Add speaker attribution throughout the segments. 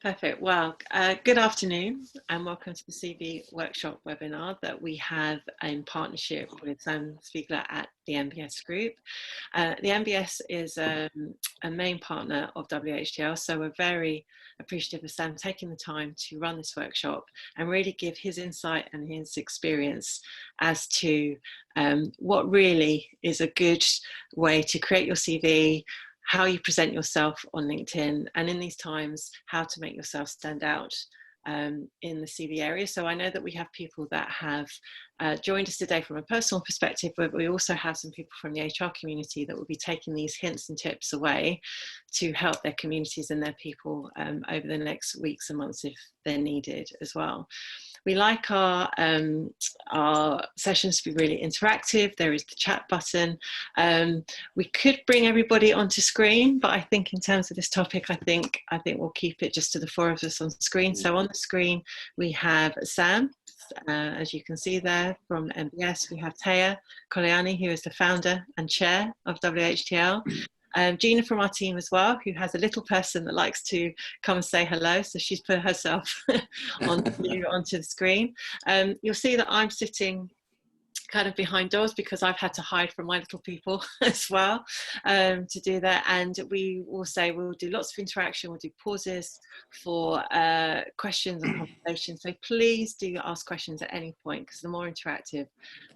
Speaker 1: Perfect. Well, good afternoon and welcome to the CV workshop webinar that we have in partnership with Seigler at the MBS Group. The MBS is a main partner of WHTL, so we're very appreciative of Sam taking the time to run this workshop and really give his insight and his experience as to what really is a good way to create your CV, how you present yourself on LinkedIn, and in these times, how to make yourself stand out in the CV area. So I know that we have people that have joined us today from a personal perspective, but we also have some people from the HR community that will be taking these hints and tips away to help their communities and their people over the next weeks and months if they're needed as well. We like our sessions to be really interactive. There is the chat button. We could bring everybody onto screen, but I think in terms of this topic, I think we'll keep it just to the four of us on screen. So on the screen, we have Sam, as you can see there from MBS. We have Taya Koleani, who is the founder and chair of WHTL. Gina from our team as well, who has a little person that likes to come and say hello. So she's put herself onto the screen. You'll see that I'm sitting kind of behind doors because I've had to hide from my little people as well to do that. And we will say we'll do lots of interaction, we'll do pauses for questions and conversation. So please do ask questions at any point, because the more interactive,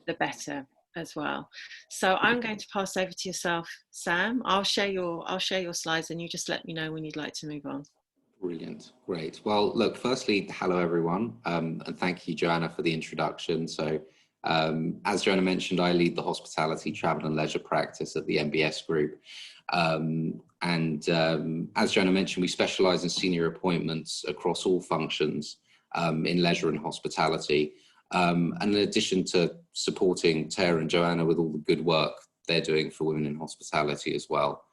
Speaker 1: the better as well. So I'm going to pass over to yourself, Sam. I'll share your slides and you just let me know when you'd like to move on.
Speaker 2: Brilliant, great. Well, look, firstly, hello everyone, and thank you, Joanna, for the introduction. So as Joanna mentioned, I lead the hospitality, travel and leisure practice at the MBS Group. As Joanna mentioned, we specialize in senior appointments across all functions in leisure and hospitality. And in addition to supporting Tara and Joanna with all the good work they're doing for women in hospitality as well.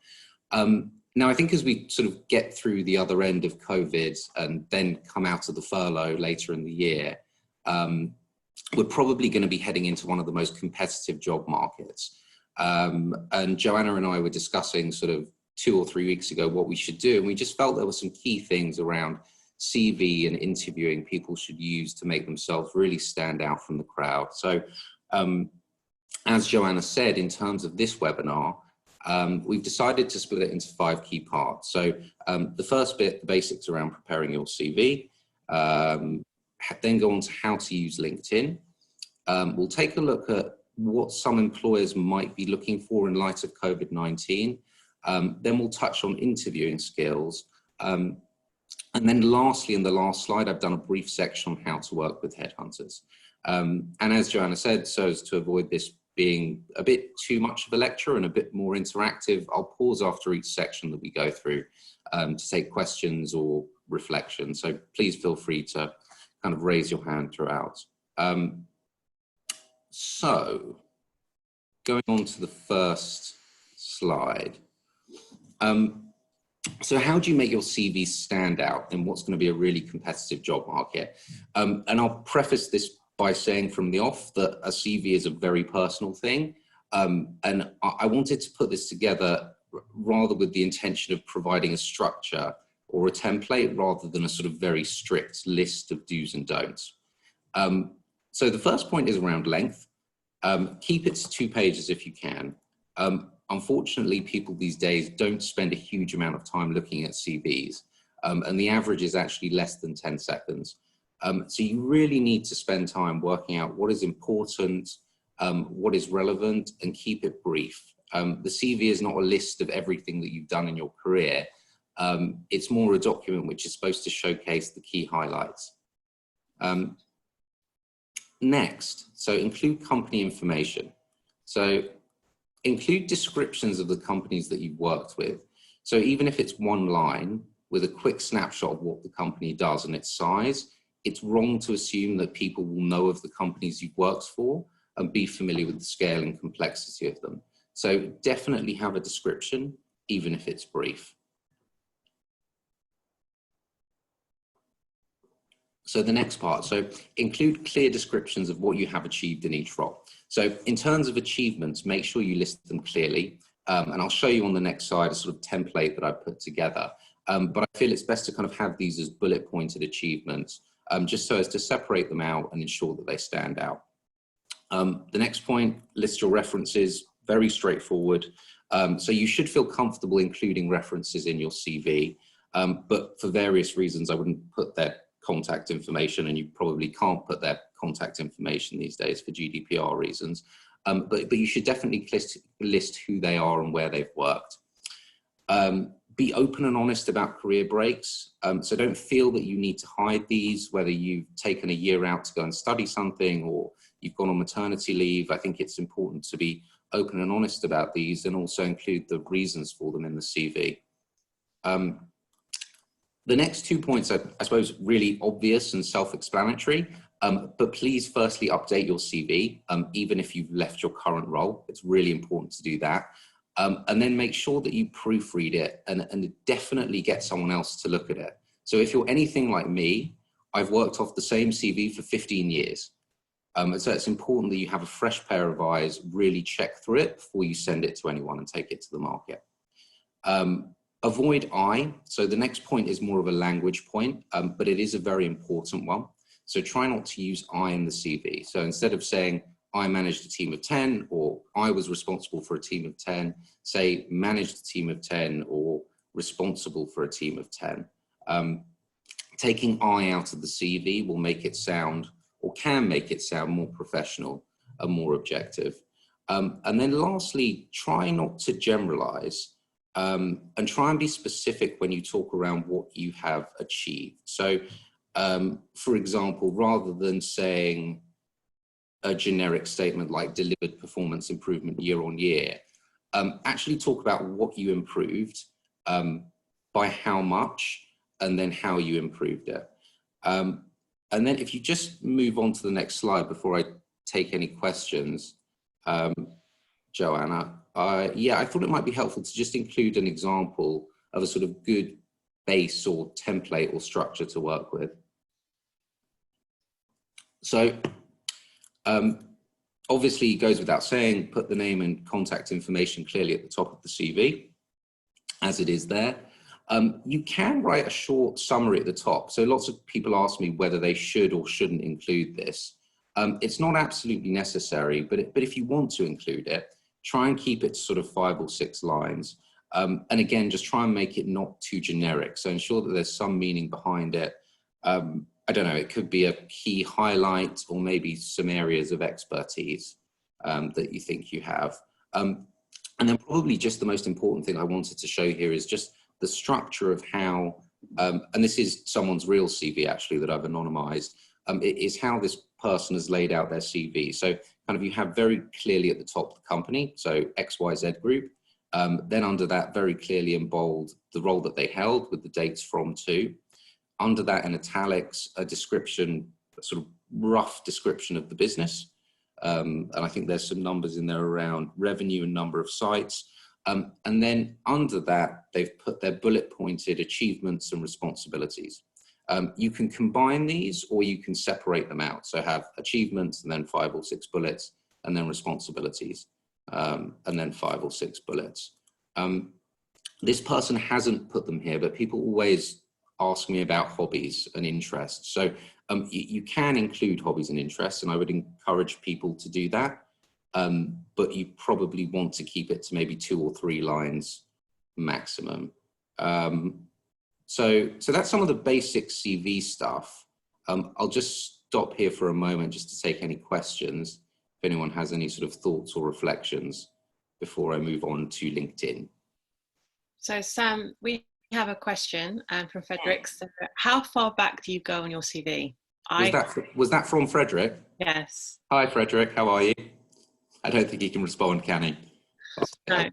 Speaker 2: Now, I think as we sort of get through the other end of COVID and then come out of the furlough later in the year, we're probably going to be heading into one of the most competitive job markets. And Joanna and I were discussing sort of 2 or 3 weeks ago what we should do. And we just felt there were some key things around CV and interviewing people should use to make themselves really stand out from the crowd. So as Joanna said, in terms of this webinar, we've decided to split it into 5 key parts. So the first bit, the basics around preparing your CV, then go on to how to use LinkedIn. We'll take a look at what some employers might be looking for in light of COVID-19. Then we'll touch on interviewing skills. And then lastly, in the last slide, I've done a brief section on how to work with headhunters. And as Joanna said, so as to avoid this being a bit too much of a lecture and a bit more interactive, I'll pause after each section that we go through to take questions or reflection. So please feel free to kind of raise your hand throughout. So going on to the first slide. So how do you make your CV stand out in what's going to be a really competitive job market? And I'll preface this by saying from the off that a CV is a very personal thing. And I wanted to put this together rather with the intention of providing a structure or a template rather than a sort of very strict list of do's and don'ts. So the first point is around length. Keep it to 2 pages if you can. Unfortunately, people these days don't spend a huge amount of time looking at CVs, and the average is actually less than 10 seconds. So you really need to spend time working out what is important, what is relevant, and keep it brief. The CV is not a list of everything that you've done in your career. It's more a document which is supposed to showcase the key highlights. Next, so include company information. So include descriptions of the companies that you've worked with. So even if it's 1 line with a quick snapshot of what the company does and its size, it's wrong to assume that people will know of the companies you've worked for and be familiar with the scale and complexity of them. So definitely have a description, even if it's brief. So the next part, so include clear descriptions of what you have achieved in each role. So in terms of achievements, make sure you list them clearly. And I'll show you on the next slide a sort of template that I put together. But I feel it's best to kind of have these as bullet pointed achievements, just so as to separate them out and ensure that they stand out. The next point, list your references, very straightforward. So you should feel comfortable including references in your CV, but for various reasons, I wouldn't put their contact information, and you probably can't put their contact information these days for GDPR reasons. But you should definitely list who they are and where they've worked. Be open and honest about career breaks. So don't feel that you need to hide these, whether you've taken a year out to go and study something or you've gone on maternity leave. I think it's important to be open and honest about these and also include the reasons for them in the CV. The next 2 points are, I suppose, really obvious and self-explanatory, but please firstly update your CV, even if you've left your current role. It's really important to do that. And then make sure that you proofread it and definitely get someone else to look at it. So if you're anything like me, I've worked off the same CV for 15 years. And so it's important that you have a fresh pair of eyes, really check through it before you send it to anyone and take it to the market. Avoid I. So the next point is more of a language point, but it is a very important one. So try not to use I in the CV. So instead of saying, I managed a team of 10, or I was responsible for a team of 10, say managed a team of 10 or responsible for a team of 10. Taking I out of the CV will make it sound, or can make it sound, more professional and more objective. And then lastly, try not to generalize. And try and be specific when you talk around what you have achieved. So, for example, rather than saying a generic statement like delivered performance improvement year on year, actually talk about what you improved, by how much, and then how you improved it. And then if you just move on to the next slide before I take any questions, Joanna, yeah, I thought it might be helpful to just include an example of a sort of good base or template or structure to work with. So obviously it goes without saying, put the name and contact information clearly at the top of the CV, as it is there. You can write a short summary at the top. So lots of people ask me whether they should or shouldn't include this. It's not absolutely necessary, but if you want to include it, try and keep it sort of 5 or 6 lines. And again, just try and make it not too generic. So ensure that there's some meaning behind it. I don't know, it could be a key highlight or maybe some areas of expertise that you think you have. And then probably just the most important thing I wanted to show here is just the structure of how, and this is someone's real CV actually that I've anonymized, it is how this person has laid out their CV. So kind of you have very clearly at the top the company, so XYZ Group. Then under that, very clearly in bold, the role that they held with the dates from to. Under that in italics, a description, a sort of rough description of the business. And I think there's some numbers in there around revenue and number of sites. And then under that, they've put their bullet pointed achievements and responsibilities. You can combine these or you can separate them out. So have achievements and then 5 or 6 bullets, and then responsibilities, and then 5 or 6 bullets. This person hasn't put them here, but people always ask me about hobbies and interests. So you can include hobbies and interests, and I would encourage people to do that. But you probably want to keep it to maybe 2 or 3 lines maximum. So that's some of the basic CV stuff. I'll just stop here for a moment just to take any questions, if anyone has any sort of thoughts or reflections before I move on to LinkedIn.
Speaker 1: So Sam, we have a question from Frederick. So how far back do you go on your CV?
Speaker 2: Was that from Frederick?
Speaker 1: Yes.
Speaker 2: Hi Frederick, how are you? I don't think he can respond, can he?
Speaker 1: No.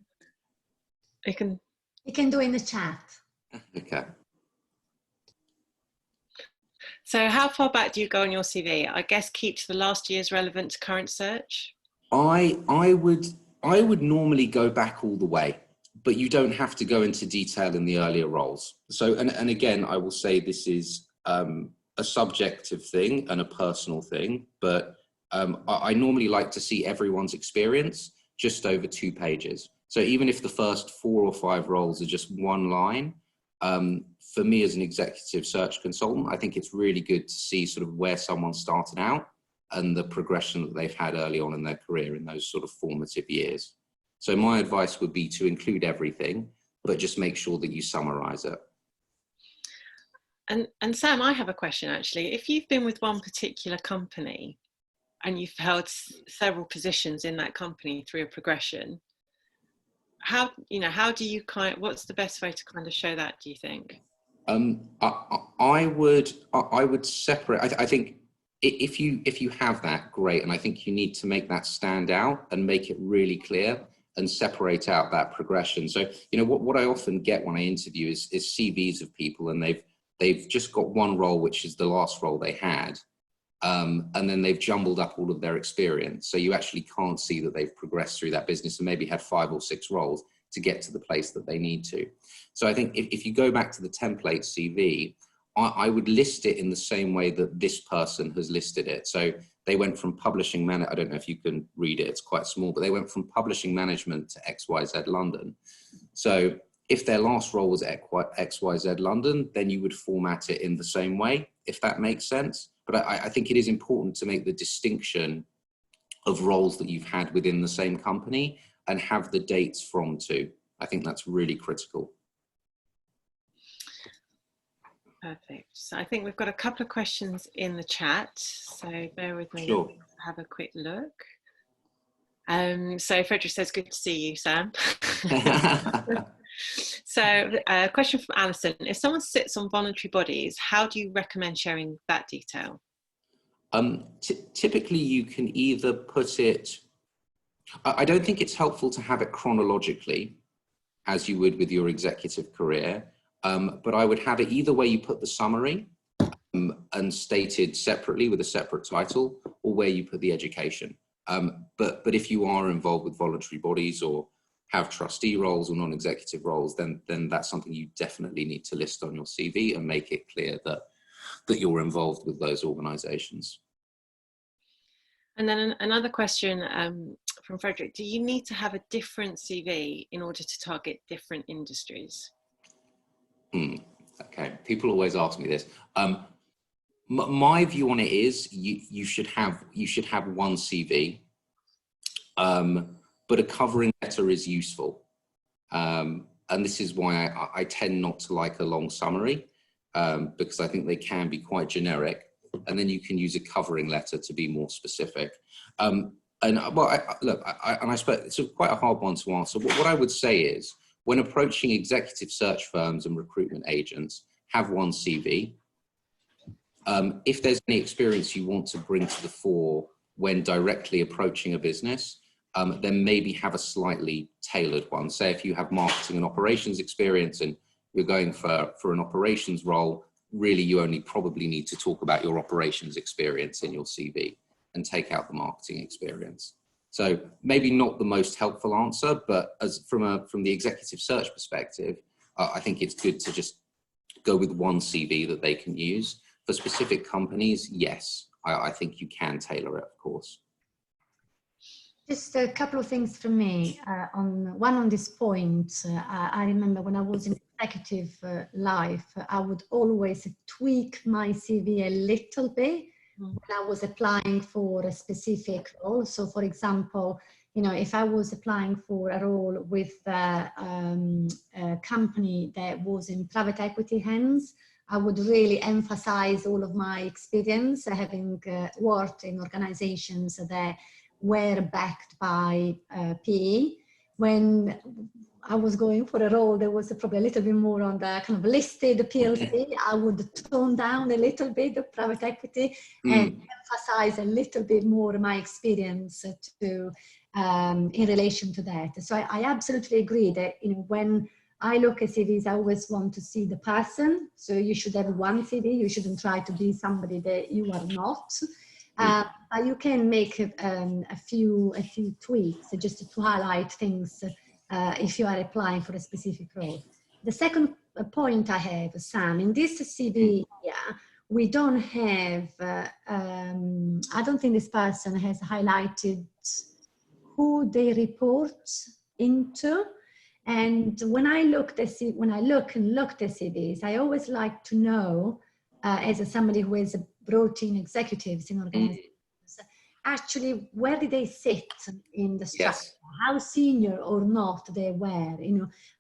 Speaker 1: He can
Speaker 3: do in the chat.
Speaker 2: Okay.
Speaker 1: So how far back do you go on your CV? I guess keep to the last year's relevant to current search.
Speaker 2: I would normally go back all the way, but you don't have to go into detail in the earlier roles. So, and again, I will say this is a subjective thing and a personal thing, but I normally like to see everyone's experience just over 2 pages. So even if the first 4 or 5 roles are just one line, for me as an executive search consultant, I think it's really good to see sort of where someone started out and the progression that they've had early on in their career in those sort of formative years. So my advice would be to include everything, but just make sure that you summarize it.
Speaker 1: And Sam, I have a question actually. If you've been with one particular company and you've held several positions in that company through a progression, how do you what's the best way to kind of show that, do you think?
Speaker 2: I would separate. I think if you have that, great, and I think you need to make that stand out and make it really clear and separate out that progression. So what I often get when I interview is CVs of people, and they've just got one role, which is the last role they had, and then they've jumbled up all of their experience. So you actually can't see that they've progressed through that business and maybe had 5 or 6 roles to get to the place that they need to. So I think if you go back to the template CV, I would list it in the same way that this person has listed it. So they went from publishing I don't know if you can read it, it's quite small, but they went from publishing management to XYZ London. So if their last role was XYZ London, then you would format it in the same way, if that makes sense. But I think it is important to make the distinction of roles that you've had within the same company and have the dates from to. I think that's really critical.
Speaker 1: Perfect. So I think we've got a couple of questions in the chat, so bear with me.
Speaker 2: Sure.
Speaker 1: Have a quick look. So Frederick says, good to see you, Sam. So a question from Alison. If someone sits on voluntary bodies, how do you recommend sharing that detail?
Speaker 2: Typically you can either put it, I don't think it's helpful to have it chronologically as you would with your executive career. But I would have it either way you put the summary and stated separately with a separate title, or where you put the education. But if you are involved with voluntary bodies or have trustee roles or non-executive roles, then that's something you definitely need to list on your CV and make it clear that you're involved with those organisations.
Speaker 1: And then another question from Frederick. Do you need to have a different CV in order to target different industries?
Speaker 2: Okay, people always ask me this. My view on it is you should have one CV, but a covering letter is useful, and this is why I tend not to like a long summary, because I think they can be quite generic, and then you can use a covering letter to be more specific. And I suppose it's quite a hard one to answer. What I would say is, when approaching executive search firms and recruitment agents, have one CV. If there's any experience you want to bring to the fore when directly approaching a business, then maybe have a slightly tailored one. Say if you have marketing and operations experience and you're going for an operations role, really you only probably need to talk about your operations experience in your CV and take out the marketing experience. So maybe not the most helpful answer, but as from the executive search perspective, I think it's good to just go with one CV that they can use. For specific companies, yes, I think you can tailor it, of course.
Speaker 3: Just a couple of things from me. On this point, I remember when I was in executive life, I would always tweak my CV a little bit when I was applying for a specific role. So for example, if I was applying for a role with a company that was in private equity hands, I would really emphasize all of my experience, having worked in organizations that were backed by PE. When I was going for a role that was probably a little bit more on the kind of listed PLC, I would tone down a little bit the private equity and emphasize a little bit more my experience to in relation to that. So I absolutely agree that when I look at CVs, I always want to see the person. So you should have one CV. You shouldn't try to be somebody that you are not. But you can make a few tweaks just to highlight things if you are applying for a specific role. The second point I have, Sam, in this CV, we don't have, I don't think this person has highlighted who they report into. And when I look at CVs, I always like to know, as somebody who has brought in executives in organizations, actually where did they sit in the structure?
Speaker 2: Yes.
Speaker 3: How senior or not they were,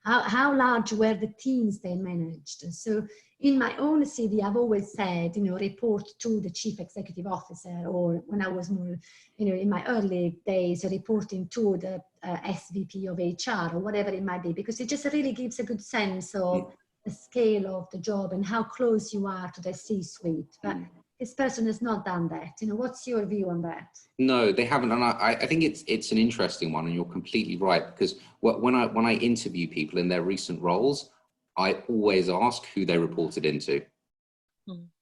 Speaker 3: how large were the teams they managed. So in my own CV, I've always said, report to the chief executive officer, or when I was more, in my early days, reporting to the SVP of HR or whatever it might be, because it just really gives a good sense of the scale of the job and how close you are to the C-suite. But this person has not done that. What's your view on that?
Speaker 2: No, they haven't, and I think it's an interesting one, and you're completely right, because when I interview people in their recent roles, I always ask who they reported into.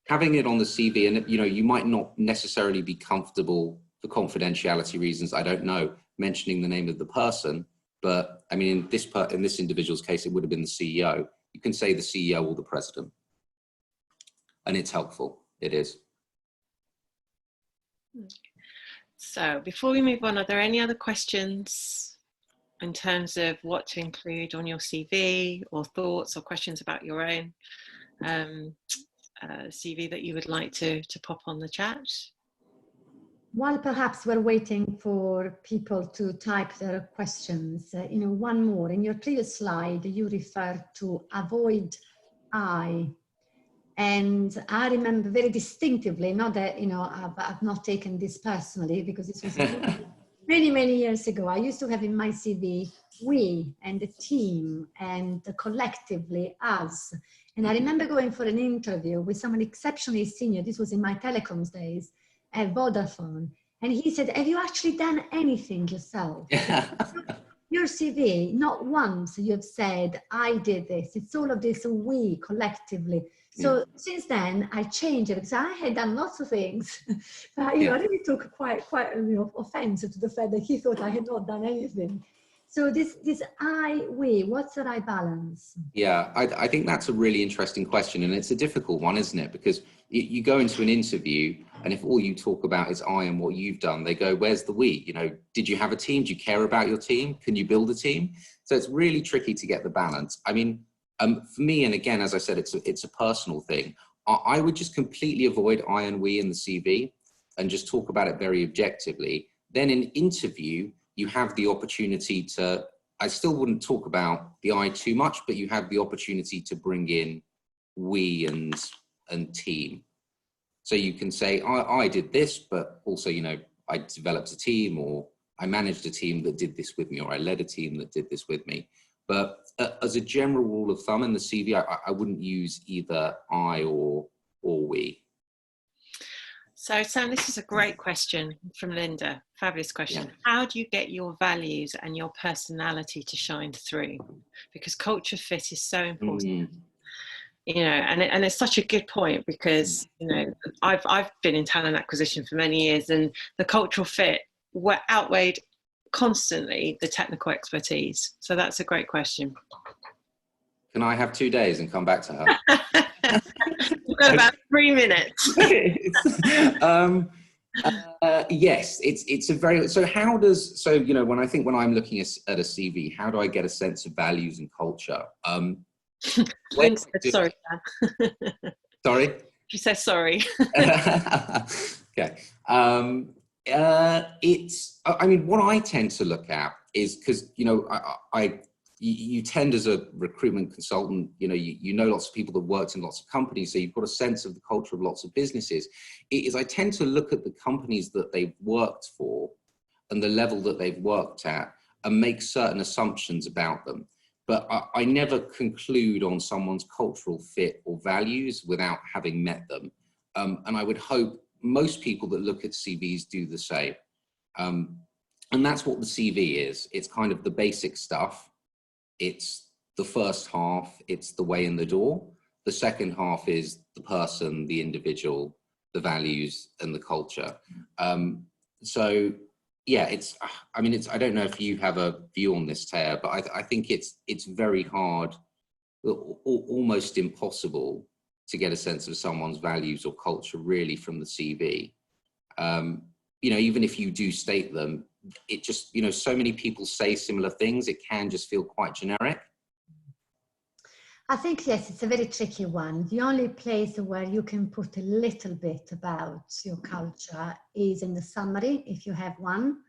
Speaker 2: Having it on the CV, and you might not necessarily be comfortable for confidentiality reasons, I don't know, mentioning the name of the person, but I mean, in this individual's case, it would have been the CEO. You can say the CEO or the president, and it's helpful. It is.
Speaker 1: So before we move on, are there any other questions in terms of what to include on your CV, or thoughts or questions about your own CV that you would like to pop on the chat?
Speaker 3: While perhaps we're waiting for people to type their questions, one more. In your previous slide, you referred to avoid I. And I remember very distinctively, not that, I've not taken this personally, because this was many, many years ago. I used to have in my CV, we and the team and the collectively us. And I remember going for an interview with someone exceptionally senior. This was in my telecoms days at Vodafone. And he said, have you actually done anything yourself? Your CV, not once you have said, I did this. It's all of this we collectively. So since then, I changed it, because I had done lots of things. But I really took quite offense to the fact that he thought I had not done anything. So this we, what's the right balance?
Speaker 2: Yeah, I think that's a really interesting question, and it's a difficult one, isn't it? Because you go into an interview, and if all you talk about is I and what you've done, they go, where's the we? Did you have a team? Do you care about your team? Can you build a team? So it's really tricky to get the balance. I mean, for me, and again, as I said, it's a personal thing. I would just completely avoid I and we in the CV and just talk about it very objectively. Then in interview, you have the opportunity to, I still wouldn't talk about the I too much, but you have the opportunity to bring in we and team. So you can say, I did this, but also, I developed a team, or I managed a team that did this with me, or I led a team that did this with me. But as a general rule of thumb in the CV, I wouldn't use either I or we.
Speaker 1: So Sam, this is a great question from Linda. Fabulous question. Yeah. How do you get your values and your personality to shine through? Because culture fit is so important. And it's such a good point, because I've been in talent acquisition for many years, and the cultural fit outweighed constantly the technical expertise. So that's a great question.
Speaker 2: Can I have 2 days and come back to her?
Speaker 1: We've got about 3 minutes.
Speaker 2: Yes, it's a very, so how does, when I'm looking at a CV, how do I get a sense of values and culture?
Speaker 1: Sorry, Dan.
Speaker 2: Sorry?
Speaker 1: She says sorry.
Speaker 2: Okay. What I tend to look at is, because, you tend, as a recruitment consultant, you know lots of people that worked in lots of companies, so you've got a sense of the culture of lots of businesses. I tend to look at the companies that they've worked for and the level that they've worked at and make certain assumptions about them. But I never conclude on someone's cultural fit or values without having met them. And I would hope most people that look at CVs do the same. And that's what the CV is. It's kind of the basic stuff. It's the first half, it's the way in the door. The second half is the person, the individual, the values, and the culture. So yeah, I don't know if you have a view on this, Taya, but I think it's very hard, almost impossible, to get a sense of someone's values or culture really from the CV. Even if you do state them, it just, you know, so many people say similar things, it can just feel quite generic.
Speaker 3: I think, yes, it's a very tricky one. The only place where you can put a little bit about your culture is in the summary, if you have one.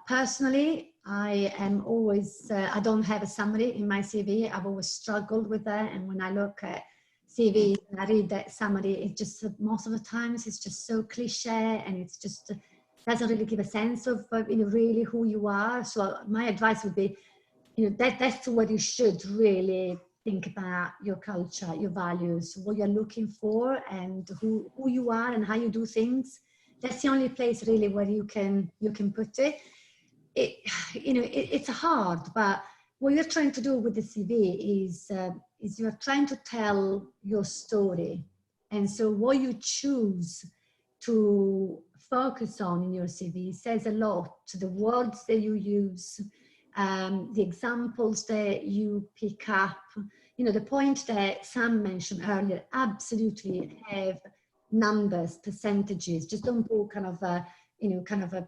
Speaker 3: Personally, I am always, I don't have a summary in my CV. I've always struggled with that. And when I look at CV and I read that summary, it just, most of the times, it's just so cliche, and it's just, doesn't really give a sense of, you know, really who you are. So my advice would be, you know, that's what you should really think about: your culture, your values, what you're looking for, and who you are and how you do things. That's the only place really where you can put it. You know, it's hard, but what you're trying to do with the CV is you're trying to tell your story. And so what you choose to focus on in your CV says a lot. The words that you use, the examples that you pick up, you know, the point that Sam mentioned earlier, absolutely have numbers, percentages. Just don't put kind of a, you know, kind of a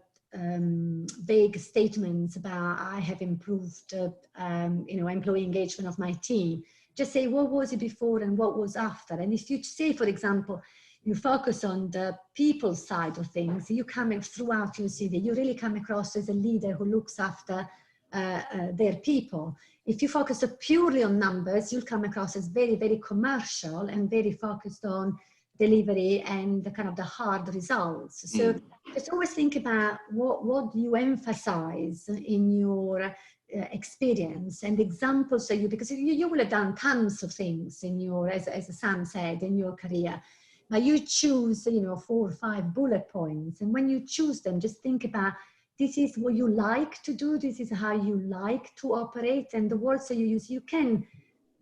Speaker 3: vague statements about I have improved, you know, employee engagement of my team. Just say what was it before and what was after. And if you say, for example, you focus on the people side of things, you come throughout your CV, you really come across as a leader who looks after their people. If you focus purely on numbers, you'll come across as very, very commercial and very focused on delivery and the kind of the hard results. So just always think about what you emphasize in your experience and examples that because you will have done tons of things in your, as Sam said, in your career. Now you choose, you know, 4 or 5 bullet points. And when you choose them, just think about, this is what you like to do. This is how you like to operate. And the words that you use, you can,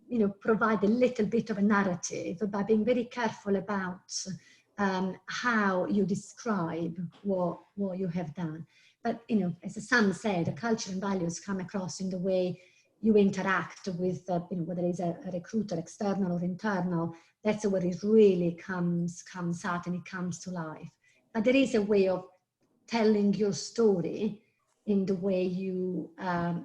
Speaker 3: you know, provide a little bit of a narrative by being very careful about how you describe what you have done. But, you know, as Sam said, culture and values come across in the way you interact with, you know, whether it's a recruiter, external or internal. That's where it really comes out and it comes to life. But there is a way of telling your story in the way you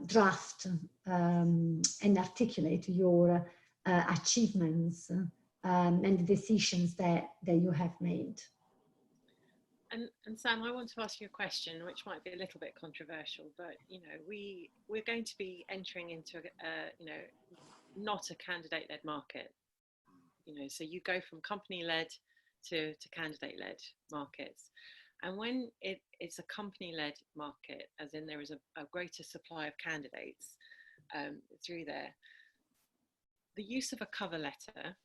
Speaker 3: draft and articulate your achievements and the decisions that you have made.
Speaker 1: And Sam, I want to ask you a question, which might be a little bit controversial, but you know, we're going to be entering into you know, not a candidate-led market. You know, so you go from company-led to candidate-led markets. And when it's a company-led market, as in there is a greater supply of candidates through there, the use of a cover letter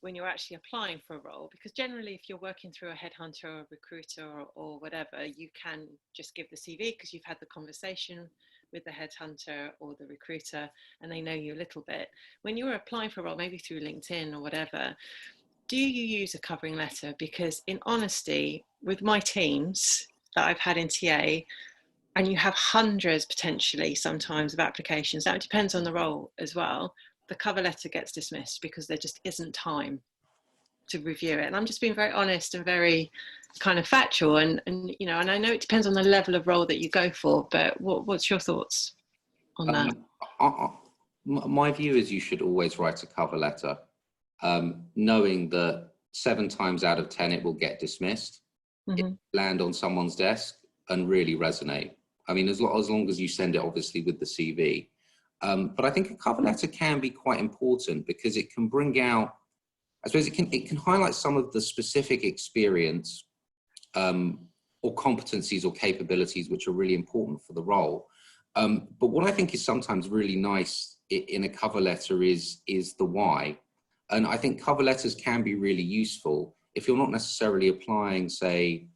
Speaker 1: when you're actually applying for a role, because generally if you're working through a headhunter or a recruiter or whatever, you can just give the CV because you've had the conversation with the headhunter or the recruiter and they know you a little bit. When you're applying for a role, maybe through LinkedIn or whatever, do you use a covering letter? Because in honesty, with my teams that I've had in TA, and you have hundreds potentially sometimes of applications, now it depends on the role as well, the cover letter gets dismissed because there just isn't time to review it. And I'm just being very honest and very kind of factual, and you know, and I know it depends on the level of role that you go for, but what's your thoughts on that?
Speaker 2: My view is you should always write a cover letter, knowing that 7 times out of 10 it will get dismissed. It will land on someone's desk and really resonate. I mean, as long as you send it obviously with the CV. But I think a cover letter can be quite important because it can bring out, I suppose it can highlight some of the specific experience or competencies or capabilities which are really important for the role. But what I think is sometimes really nice in a cover letter is the why. And I think cover letters can be really useful if you're not necessarily applying, say,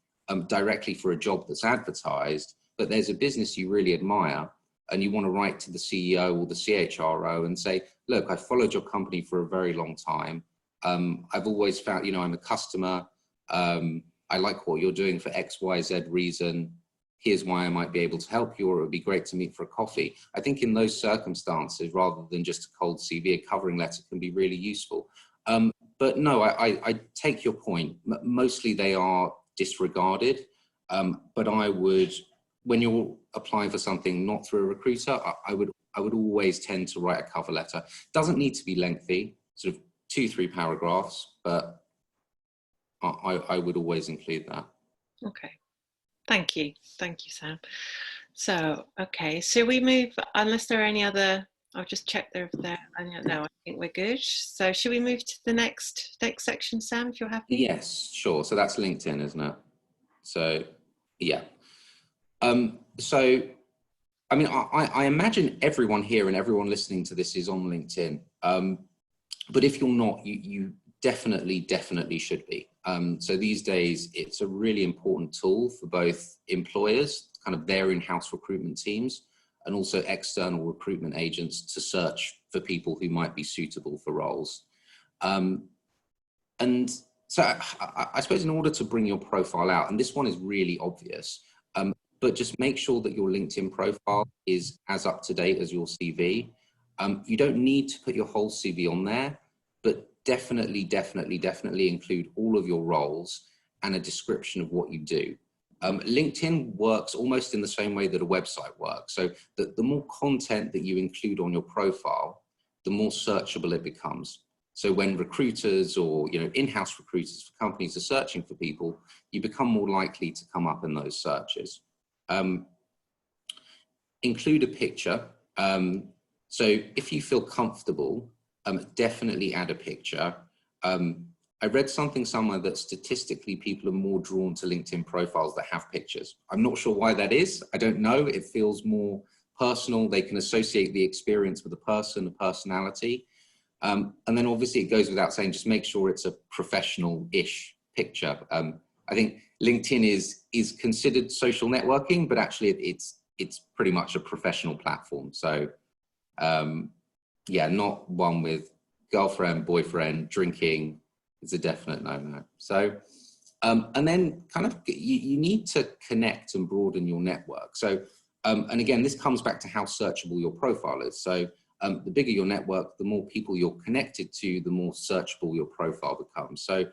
Speaker 2: directly for a job that's advertised, but there's a business you really admire and you want to write to the CEO or the CHRO and say, look, I've followed your company for a very long time. I've always found, you know, I'm a customer. I like what you're doing for X, Y, Z reason. Here's why I might be able to help you, or it would be great to meet for a coffee. I think in those circumstances, rather than just a cold CV, a covering letter can be really useful. But no, I take your point. Mostly they are disregarded, but I would when you're applying for something not through a recruiter, I would always tend to write a cover letter. Doesn't need to be lengthy, sort of 2-3 paragraphs, but I would always include that.
Speaker 1: Okay, thank you, Sam. So, okay, so we move, unless there are any other, I'll just check there. No, I think we're good. So should we move to the next section, Sam, if you're happy?
Speaker 2: Yes, sure. So that's LinkedIn, isn't it? So, yeah. So, I mean, I imagine everyone here and everyone listening to this is on LinkedIn. But if you're not, you definitely should be. So these days, it's a really important tool for both employers, kind of their in-house recruitment teams, and also external recruitment agents to search for people who might be suitable for roles. And so I suppose in order to bring your profile out, and this one is really obvious, but just make sure that your LinkedIn profile is as up to date as your CV. You don't need to put your whole CV on there, but definitely include all of your roles and a description of what you do. LinkedIn works almost in the same way that a website works. So the more content that you include on your profile, the more searchable it becomes. So when recruiters or in-house recruiters for companies are searching for people, you become more likely to come up in those searches. Include a picture. So if you feel comfortable, definitely add a picture. I read something somewhere that statistically people are more drawn to LinkedIn profiles that have pictures. I'm not sure why that is. I don't know. It feels more personal. They can associate the experience with a person, a personality. And then obviously it goes without saying, just make sure it's a professional-ish picture. I think LinkedIn is considered social networking, but actually it's pretty much a professional platform. So yeah, not one with girlfriend, boyfriend, drinking. It's a definite no-no. So, and then kind of you need to connect and broaden your network. So, and again, this comes back to how searchable your profile is. So the bigger your network, the more people you're connected to, the more searchable your profile becomes. So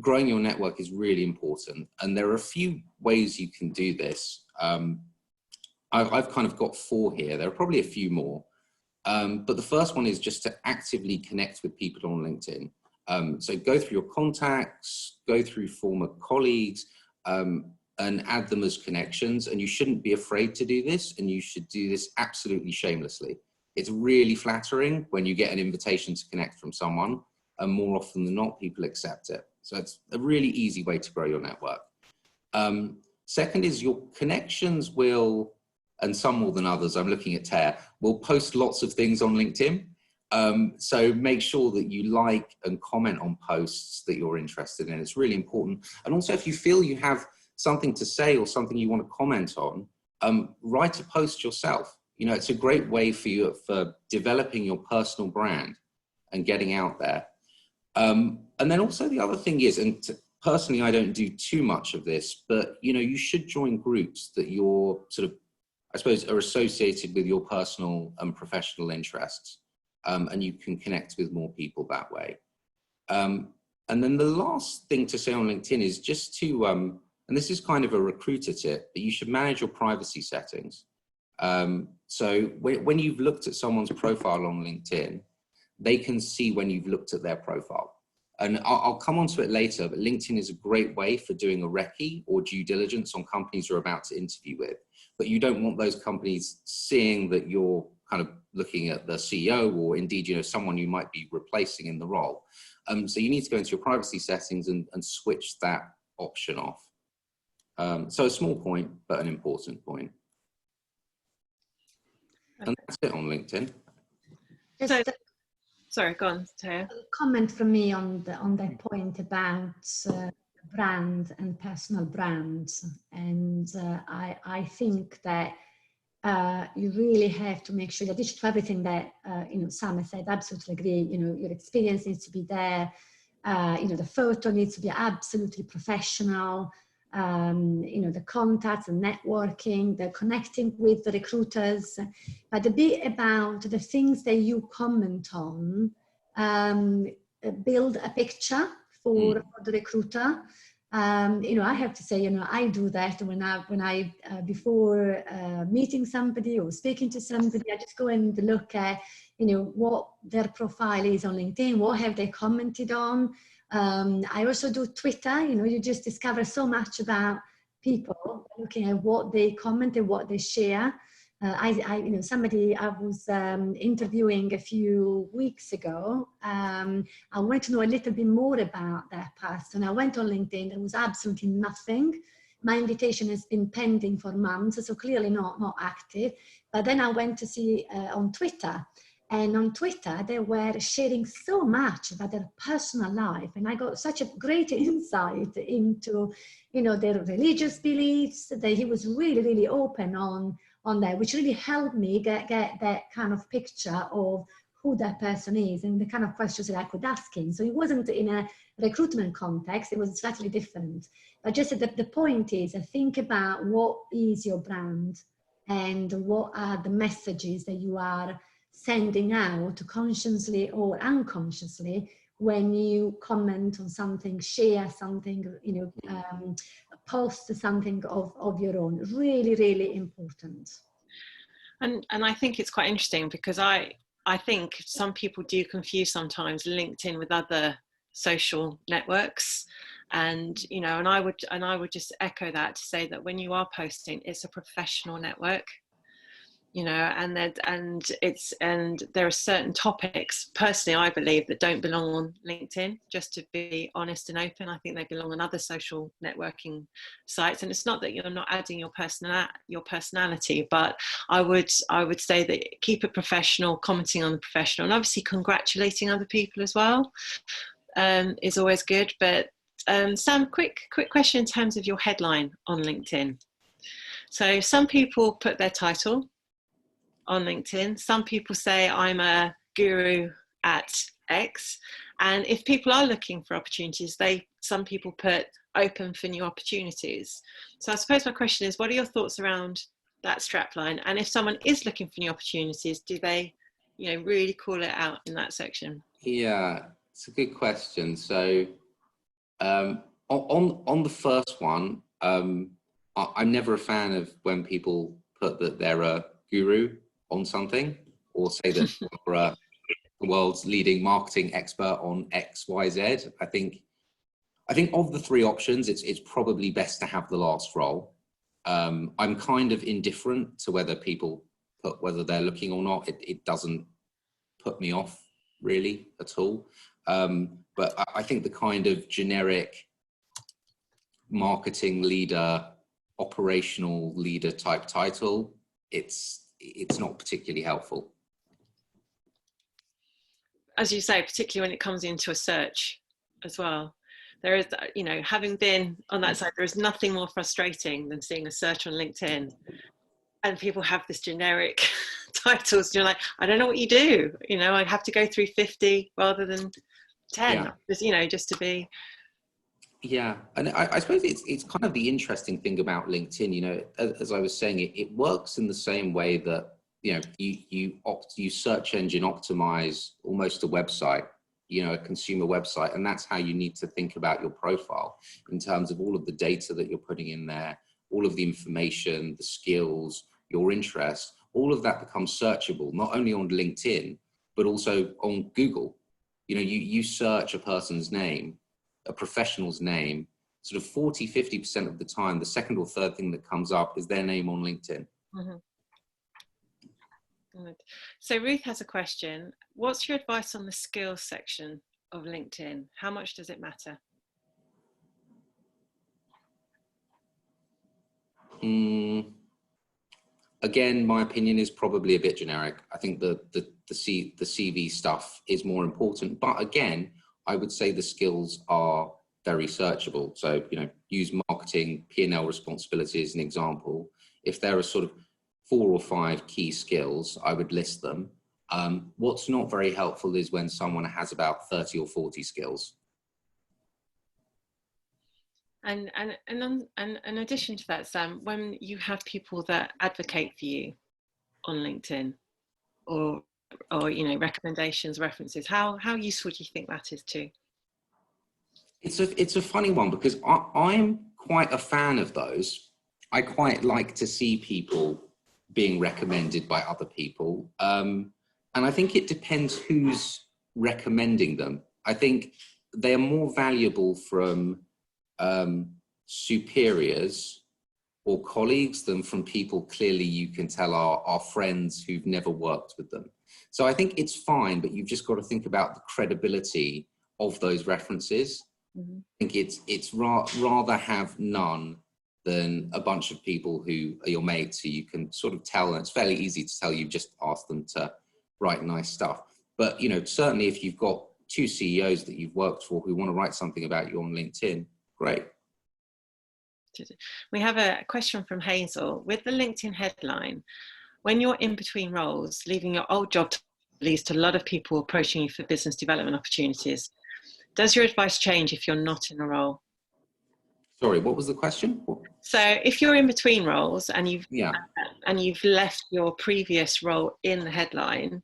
Speaker 2: growing your network is really important. And there are a few ways you can do this. I've kind of got 4 here. There are probably a few more. But the first one is just to actively connect with people on LinkedIn. So go through your contacts, go through former colleagues, and add them as connections. And you shouldn't be afraid to do this, and you should do this absolutely shamelessly. It's really flattering when you get an invitation to connect from someone, and more often than not, people accept it. So it's a really easy way to grow your network. Second is your connections will, and some more than others, I'm looking at Taya, will post lots of things on LinkedIn. So make sure that you like and comment on posts that you're interested in. It's really important. And also if you feel you have something to say or something you want to comment on, write a post yourself. It's a great way for you for developing your personal brand and getting out there. And then also the other thing is, and personally, I don't do too much of this, but you should join groups that you're sort of, I suppose, are associated with your personal and professional interests. And you can connect with more people that way. And then the last thing to say on LinkedIn is just to, and this is kind of a recruiter tip, but you should manage your privacy settings. So when you've looked at someone's profile on LinkedIn, they can see when you've looked at their profile. And I'll come on to it later, but LinkedIn is a great way for doing a recce or due diligence on companies you're about to interview with. But you don't want those companies seeing that you're kind of looking at the CEO or indeed, someone you might be replacing in the role. So you need to go into your privacy settings and switch that option off. So a small point, but an important point. And that's it on LinkedIn.
Speaker 1: Sorry, go on, Taya.
Speaker 3: A comment from me on that point about brand and personal brands. And I think that you really have to make sure, in addition to everything that Sam has said, absolutely agree. Your experience needs to be there. The photo needs to be absolutely professional. The contacts and networking, the connecting with the recruiters, but a bit about the things that you comment on. Build a picture for the recruiter. You know, I have to say, you know, I do that when I before meeting somebody or speaking to somebody, I just go and look at, you know, what their profile is on LinkedIn, what have they commented on. I also do Twitter. You know, you just discover so much about people looking at what they comment and what they share. You know, somebody I was interviewing a few weeks ago, I wanted to know a little bit more about that person. I went on LinkedIn, there was absolutely nothing. My invitation has been pending for months, so clearly not active. But then I went to see on Twitter, and on Twitter, they were sharing so much about their personal life. And I got such a great insight into, you know, their religious beliefs, that he was really, really open on that, which really helped me get that kind of picture of who that person is and the kind of questions that I could ask him. So it wasn't in a recruitment context, it was slightly different. But just the point is, think about what is your brand and what are the messages that you are sending out consciously or unconsciously when you comment on something, share something, you know, post something of your own. Really, really important.
Speaker 1: And I think it's quite interesting because I think some people do confuse sometimes LinkedIn with other social networks, and you know, and I would just echo that to say that when you are posting, it's a professional network. You know, and there are certain topics, personally, I believe, that don't belong on LinkedIn, just to be honest and open. I think they belong on other social networking sites. And it's not that you're not adding your personality, but I would say that keep it professional, commenting on the professional, and obviously congratulating other people as well is always good. But Sam, quick question in terms of your headline on LinkedIn. So some people put their title on LinkedIn. Some people say I'm a guru at X, and if people are looking for opportunities, some people put open for new opportunities. So I suppose my question is, what are your thoughts around that strapline? And if someone is looking for new opportunities, do they, you know, really call it out in that section?
Speaker 2: Yeah, it's a good question. So on the first one, I'm never a fan of when people put that they're a guru on something, or say that they're the world's leading marketing expert on X, Y, Z. I think of the three options, it's probably best to have the last role. I'm kind of indifferent to whether people put whether they're looking or not. It doesn't put me off really at all. But I think the kind of generic marketing leader, operational leader type title, it's not particularly helpful.
Speaker 1: As you say, particularly when it comes into a search as well. There is, you know, having been on that side, there is nothing more frustrating than seeing a search on LinkedIn and people have this generic titles. You're like, I don't know what you do. You know, I have to go through 50 rather than 10,
Speaker 2: Yeah.
Speaker 1: just, you know, just to be.
Speaker 2: Yeah, and I suppose it's kind of the interesting thing about LinkedIn. You know, as I was saying, it works in the same way that, you know, you search engine optimize almost a website, you know, a consumer website, and that's how you need to think about your profile in terms of all of the data that you're putting in there, all of the information, the skills, your interests, all of that becomes searchable, not only on LinkedIn, but also on Google. You know, you search a person's name, a professional's name, sort of 40–50% of the time, the second or third thing that comes up is their name on LinkedIn.
Speaker 1: Mm-hmm. Good. So Ruth has a question. What's your advice on the skills section of LinkedIn? How much does it matter?
Speaker 2: Again, my opinion is probably a bit generic. I think the CV stuff is more important, but again, I would say the skills are very searchable. So, you know, use marketing P&L responsibility as an example. If there are sort of 4 or 5 key skills, I would list them. What's not very helpful is when someone has about 30 or 40 skills.
Speaker 1: And in addition to that, Sam, when you have people that advocate for you on LinkedIn, or you know, recommendations, references, how useful do you think that is too?
Speaker 2: It's a funny one, because I'm quite a fan of those. I quite like to see people being recommended by other people. And I think it depends who's recommending them. I think they're more valuable from superiors or colleagues than from people clearly you can tell are friends who've never worked with them. So I think it's fine, but you've just got to think about the credibility of those references.
Speaker 1: Mm-hmm.
Speaker 2: I think it's rather have none than a bunch of people who are your mates who you can sort of tell, and it's fairly easy to tell you've just asked them to write nice stuff. But, you know, certainly if you've got two CEOs that you've worked for who want to write something about you on LinkedIn, great.
Speaker 1: We have a question from Hazel. With the LinkedIn headline, when you're in between roles, leaving your old job leads to a lot of people approaching you for business development opportunities. Does your advice change if you're not in a role?
Speaker 2: Sorry, what was the question?
Speaker 1: So if you're in between roles and you've left your previous role in the headline,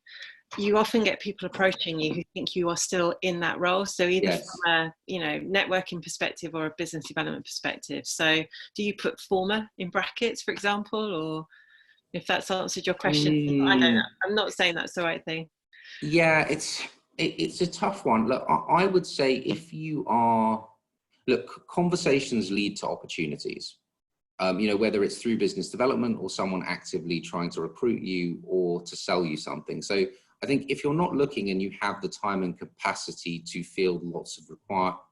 Speaker 1: you often get people approaching you who think you are still in that role. So either from a, you know, networking perspective or a business development perspective. So do you put former in brackets, for example, or if that's answered your question? I don't know. I'm not saying that's the right thing.
Speaker 2: Yeah, it's a tough one. Look, I would say if you are, look, conversations lead to opportunities. You know, whether it's through business development or someone actively trying to recruit you or to sell you something. So I think if you're not looking and you have the time and capacity to field lots of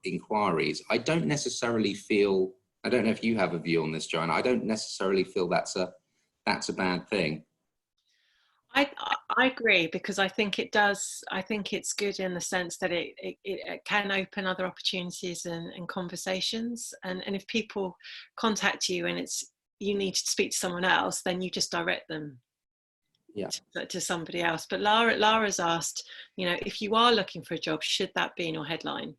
Speaker 2: inquiries, I don't necessarily feel, I don't know if you have a view on this, Joanna, I don't necessarily feel that's a bad thing.
Speaker 1: I agree, because I think it does. I think it's good in the sense that it can open other opportunities and conversations. And if people contact you and you need to speak to someone else, then you just direct them to somebody else. But Lara's asked, you know, if you are looking for a job, should that be in your headline?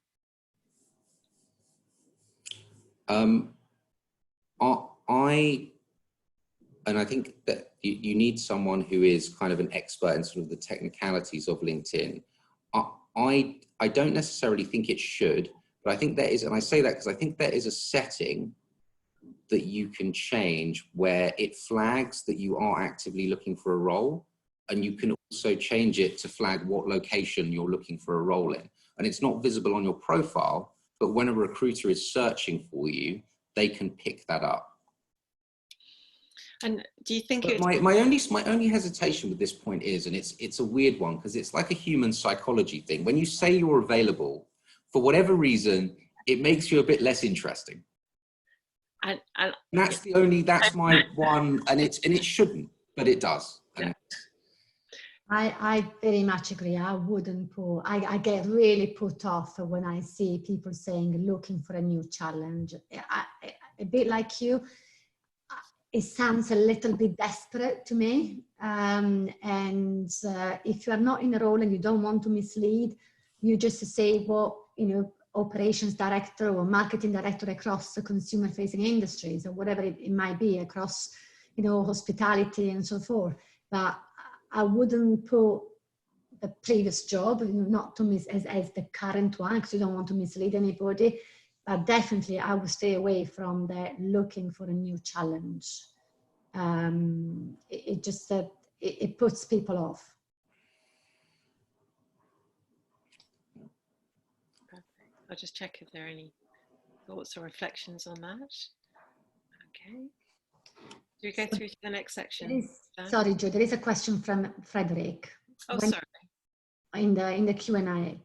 Speaker 2: I think that you need someone who is kind of an expert in sort of the technicalities of LinkedIn. I don't necessarily think it should, but I think there is, and I say that because I think there is a setting that you can change where it flags that you are actively looking for a role, and you can also change it to flag what location you're looking for a role in. And it's not visible on your profile, but when a recruiter is searching for you, they can pick that up.
Speaker 1: And do you think
Speaker 2: my only hesitation with this point is, and it's a weird one, because it's like a human psychology thing. When you say you're available, for whatever reason, it makes you a bit less interesting.
Speaker 1: And
Speaker 2: that's my one, and it shouldn't, but it does.
Speaker 1: Yeah.
Speaker 3: I very much agree. I wouldn't put, I get really put off when I see people saying looking for a new challenge. A bit like you, it sounds a little bit desperate to me. If you are not in a role and you don't want to mislead, you just say, well, you know, operations director or marketing director across the consumer facing industries or whatever it might be, across, you know, hospitality and so forth. But I wouldn't put the previous job, you know, not to miss as the current one, because you don't want to mislead anybody. But definitely I would stay away from the looking for a new challenge. It just it puts people off.
Speaker 1: I'll just check if there are any thoughts or reflections on that. Okay. Do we go through to the next section?
Speaker 3: Sorry, Jo, there is a question from Frederick.
Speaker 1: Sorry.
Speaker 3: In the Q&A.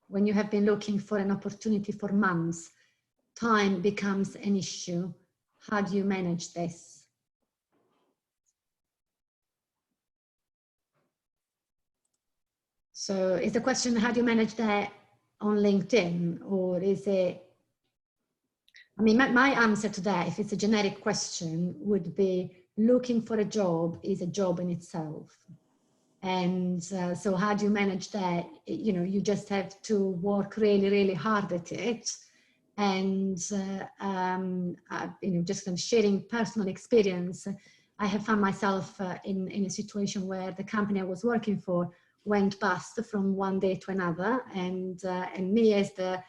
Speaker 3: When you have been looking for an opportunity for months, time becomes an issue. How do you manage this? So is the question, how do you manage that on LinkedIn, or is it, I mean, my answer to that, if it's a generic question, would be looking for a job is a job in itself. And so how do you manage that? You know, you just have to work really, really hard at it. And, you know, just from sharing personal experience, I have found myself in a situation where the company I was working for went bust from one day to another. And me as the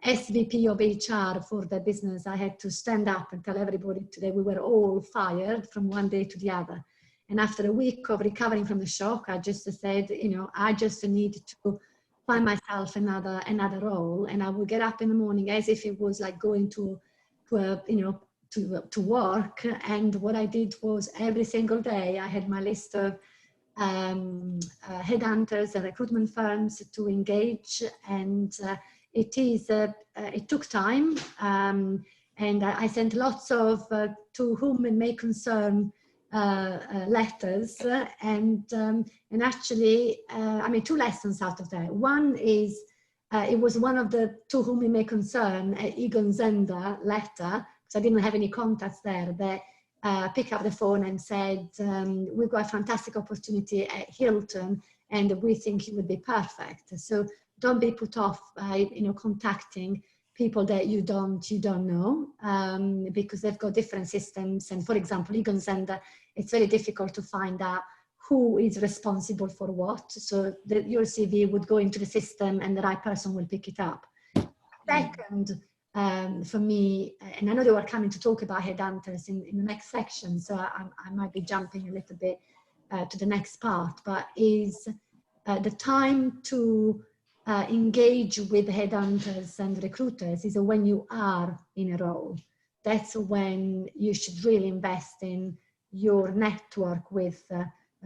Speaker 3: SVP of HR for the business, I had to stand up and tell everybody today we were all fired from one day to the other. And after a week of recovering from the shock, I just said, you know, I just need to find myself another role. And I would get up in the morning as if it was like going to work. And what I did was every single day, I had my list of headhunters and recruitment firms to engage, and it took time, and I sent lots of to whom it may concern letters, and actually I mean, two lessons out of that. One is it was one of the to whom it may concern Egon Zehnder letter, because I didn't have any contacts there, that picked up the phone and said, we've got a fantastic opportunity at Hilton and we think you would be perfect. So don't be put off by, you know, contacting people that you don't know, because they've got different systems. And for example, Egon Zehnder, it's very difficult to find out who is responsible for what. So that your CV would go into the system and the right person will pick it up. Second, for me, and I know they were coming to talk about headhunters in the next section, so I might be jumping a little bit to the next part, but is the time to engage with headhunters and recruiters is when you are in a role. That's when you should really invest in your network with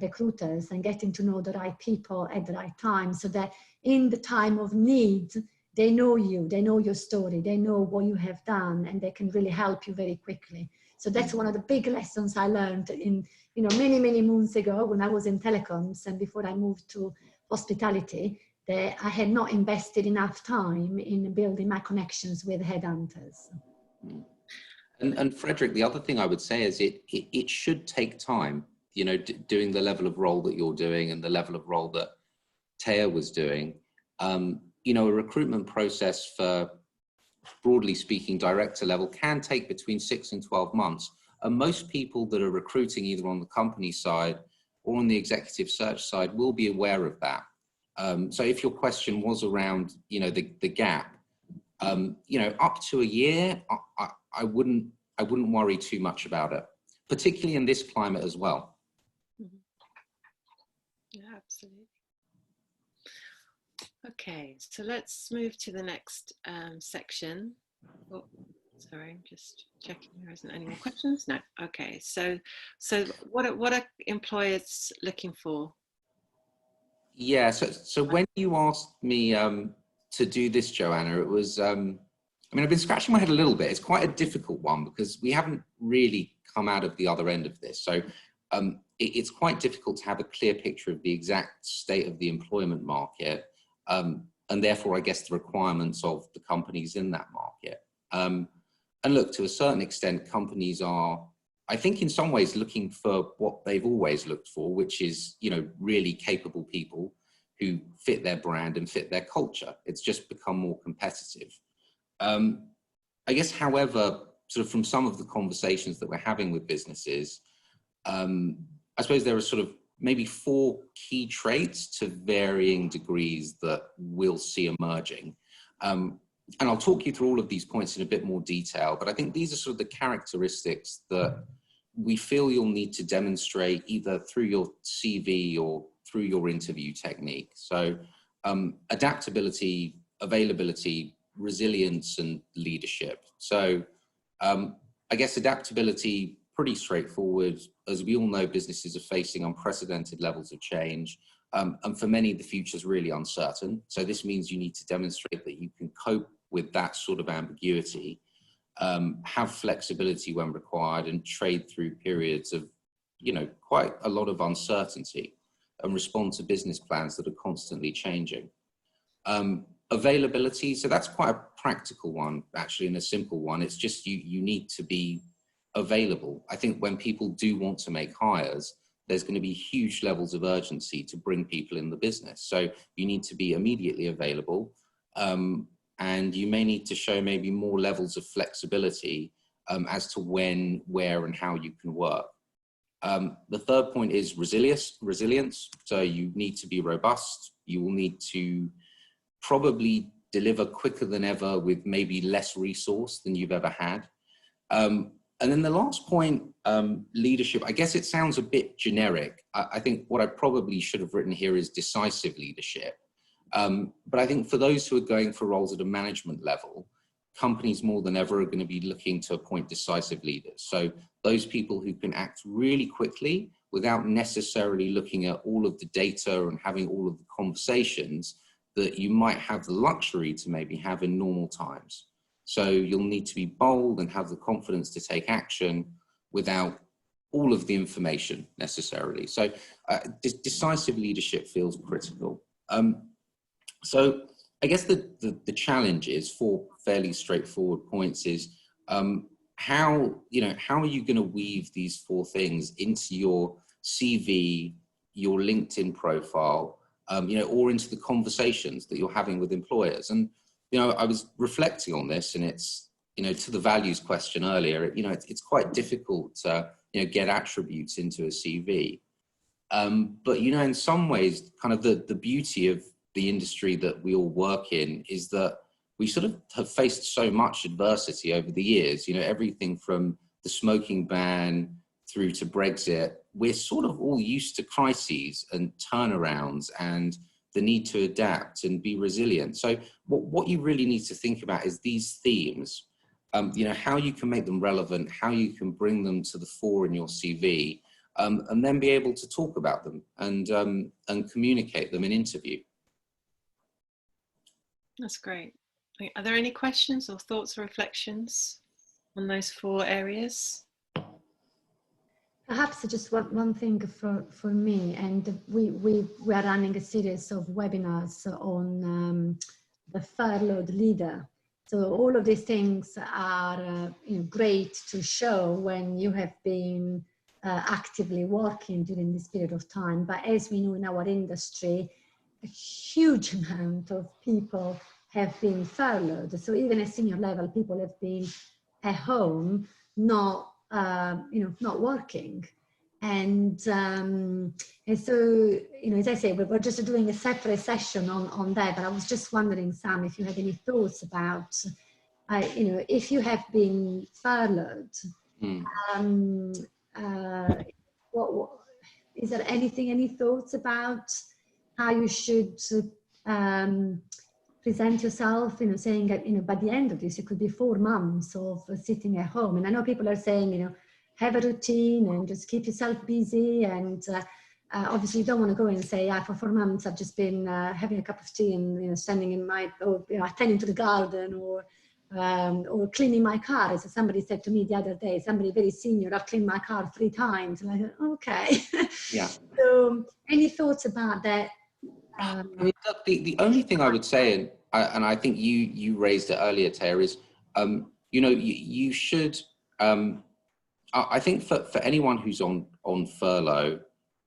Speaker 3: recruiters and getting to know the right people at the right time, so that in the time of need, they know you, they know your story, they know what you have done, and they can really help you very quickly. So that's one of the big lessons I learned in, you know, many, many moons ago when I was in telecoms and before I moved to hospitality, that I had not invested enough time in building my connections with headhunters.
Speaker 2: And Frederick, the other thing I would say is it should take time, you know, doing the level of role that you're doing and the level of role that Taya was doing. You know, a recruitment process for, broadly speaking, director level can take between 6 and 12 months. And most people that are recruiting either on the company side or on the executive search side will be aware of that. So if your question was around, you know, the gap, you know, up to a year, I wouldn't worry too much about it, particularly in this climate as well.
Speaker 1: Mm-hmm. Yeah, absolutely. Okay, so let's move to the next section. Oh, sorry, I'm just checking there isn't any more questions. No. Okay, so what are employers looking for?
Speaker 2: Yeah, so when you asked me to do this, Joanna, it was, I mean, I've been scratching my head a little bit. It's quite a difficult one because we haven't really come out of the other end of this. So it's quite difficult to have a clear picture of the exact state of the employment market. And therefore, I guess, the requirements of the companies in that market. And look, to a certain extent, companies are, I think, in some ways looking for what they've always looked for, which is, you know, really capable people who fit their brand and fit their culture. It's just become more competitive. I guess, however, sort of from some of the conversations that we're having with businesses, I suppose there are sort of maybe 4 key traits to varying degrees that we'll see emerging. And I'll talk you through all of these points in a bit more detail, but I think these are sort of the characteristics that we feel you'll need to demonstrate either through your CV or through your interview technique. So adaptability, availability, resilience, and leadership. So I guess adaptability, pretty straightforward. As we all know, businesses are facing unprecedented levels of change. And for many, the future is really uncertain. So this means you need to demonstrate that you can cope with that sort of ambiguity, have flexibility when required, and trade through periods of, you know, quite a lot of uncertainty, and respond to business plans that are constantly changing. Availability, so that's quite a practical one, actually, and a simple one. It's just you need to be available. I think when people do want to make hires, there's going to be huge levels of urgency to bring people in the business. So you need to be immediately available, and you may need to show maybe more levels of flexibility as to when, where, and how you can work. The third point is resilience. So you need to be robust. You will need to probably deliver quicker than ever with maybe less resource than you've ever had. And then the last point, leadership, I guess it sounds a bit generic. I think what I probably should have written here is decisive leadership. But I think for those who are going for roles at a management level, companies more than ever are going to be looking to appoint decisive leaders. So those people who can act really quickly without necessarily looking at all of the data and having all of the conversations that you might have the luxury to maybe have in normal times. So you'll need to be bold and have the confidence to take action without all of the information necessarily. So decisive leadership feels critical. So I guess the challenge is 4 fairly straightforward points is how are you going to weave these 4 things into your CV, your LinkedIn profile, or into the conversations that you're having with employers. And I was reflecting on this, and it's, to the values question earlier, it's quite difficult to, get attributes into a CV. But, in some ways, kind of the beauty of the industry that we all work in is that we sort of have faced so much adversity over the years, everything from the smoking ban through to Brexit. We're sort of all used to crises and turnarounds and the need to adapt and be resilient. So what you really need to think about is these themes, how you can make them relevant, how you can bring them to the fore in your CV, and then be able to talk about them and communicate them in interview.
Speaker 1: That's great. Are there any questions or thoughts or reflections on those 4 areas?
Speaker 3: Perhaps just one thing for me, and we are running a series of webinars on the furloughed leader. So all of these things are great to show when you have been actively working during this period of time. But as we know in our industry, a huge amount of people have been furloughed. So even at senior level, people have been at home, not working. And so, as I say, we're just doing a separate session on that, but I was just wondering, Sam, if you had any thoughts about, if you have been furloughed, is there any thoughts about how you should present yourself, saying that, by the end of this, it could be 4 months of sitting at home. And I know people are saying, have a routine and just keep yourself busy. And obviously you don't want to go and say, for 4 months, I've just been having a cup of tea and, standing in or attending to the garden or cleaning my car. As somebody said to me the other day, somebody very senior, I've cleaned my car 3 times. And I thought, okay.
Speaker 2: Yeah.
Speaker 3: So any thoughts about that?
Speaker 2: I mean, look, the only thing I would say, and I think you raised it earlier, Tara, is, you should, I think for anyone who's on furlough,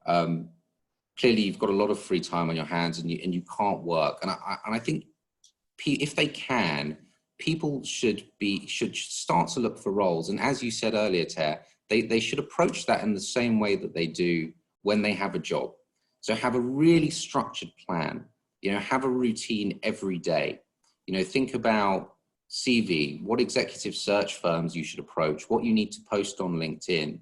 Speaker 2: clearly you've got a lot of free time on your hands and you can't work. And I think if they can, people should start to look for roles. And as you said earlier, Tara, they should approach that in the same way that they do when they have a job. So have a really structured plan, have a routine every day, think about CV, what executive search firms you should approach, what you need to post on LinkedIn,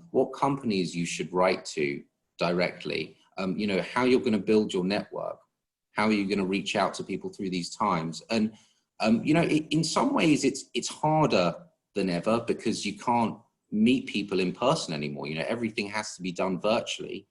Speaker 2: what companies you should write to directly, how you're going to build your network, how are you going to reach out to people through these times. And, in some ways it's harder than ever because you can't meet people in person anymore. Everything has to be done virtually.